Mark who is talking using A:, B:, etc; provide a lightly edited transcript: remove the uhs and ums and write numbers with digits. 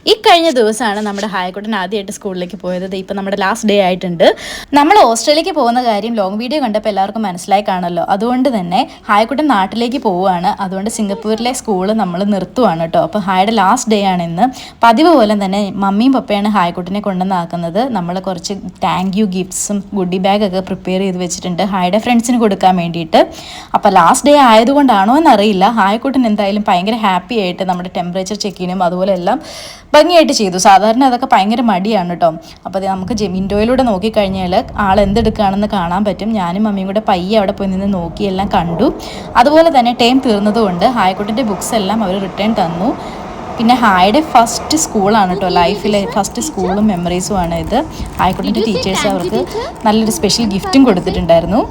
A: ഈ കഴിഞ്ഞ ദിവസമാണ് നമ്മുടെ ഹായക്കുട്ടൻ ആദ്യമായിട്ട് സ്കൂളിലേക്ക് പോയത്. ഇപ്പം നമ്മുടെ ലാസ്റ്റ് ഡേ ആയിട്ടുണ്ട്. നമ്മൾ ഓസ്ട്രേലിയക്ക് പോകുന്ന കാര്യം ലോങ് വീഡിയോ കണ്ടപ്പോൾ എല്ലാവർക്കും മനസ്സിലായി കാണല്ലോ. അതുകൊണ്ട് തന്നെ ഹായക്കുട്ടൻ നാട്ടിലേക്ക് പോവുകയാണ്. അതുകൊണ്ട് സിംഗപ്പൂരിലെ സ്കൂൾ നമ്മൾ നിർത്തുവാണ് കേട്ടോ. അപ്പോൾ ഹായുടെ ലാസ്റ്റ് ഡേ ആണ് ഇന്ന്. പതിവ് പോലെ തന്നെ മമ്മിയും പപ്പയാണ് ഹായക്കുട്ടനെ കൊണ്ടുവന്നാക്കുന്നത്. നമ്മൾ കുറച്ച് താങ്ക് യു ഗിഫ്റ്റ്സും ഗുഡി ബാഗൊക്കെ പ്രിപ്പയർ ചെയ്ത് വെച്ചിട്ടുണ്ട് ഹായുടെ ഫ്രണ്ട്സിന് കൊടുക്കാൻ വേണ്ടിയിട്ട്. അപ്പോൾ ലാസ്റ്റ് ഡേ ആയതുകൊണ്ടാണോ എന്നറിയില്ല, ഹായക്കുട്ടൻ എന്തായാലും ഭയങ്കര ഹാപ്പി ആയിട്ട് നമ്മുടെ ടെമ്പറേച്ചർ ചെക്ക് ചെയ്യാനും അതുപോലെ എല്ലാം ഭംഗിയായിട്ട് ചെയ്തു. സാധാരണ അതൊക്കെ ഭയങ്കര മടിയാണ് കേട്ടോ. അപ്പോൾ അത് നമുക്ക് വിൻഡോയിലൂടെ നോക്കിക്കഴിഞ്ഞാൽ ആൾ എന്തെടുക്കുകയാണെന്ന് കാണാൻ പറ്റും. ഞാനും മമ്മിയും കൂടെ പയ്യെ അവിടെ പോയി നിന്ന് നോക്കി എല്ലാം കണ്ടു. അതുപോലെ തന്നെ ടൈം തീർന്നതുകൊണ്ട് ഹായക്കുട്ടൻ്റെ ബുക്സ് എല്ലാം അവർ റിട്ടേൺ തന്നു. പിന്നെ ഹായുടെ ഫസ്റ്റ് സ്കൂളാണ് കേട്ടോ, ലൈഫിലെ ഫസ്റ്റ് സ്കൂളും മെമ്മറീസും ആണ് ഇത്. ഹായക്കുട്ടൻ്റെ ടീച്ചേഴ്സ് അവർക്ക് നല്ലൊരു സ്പെഷ്യൽ ഗിഫ്റ്റും കൊടുത്തിട്ടുണ്ടായിരുന്നു.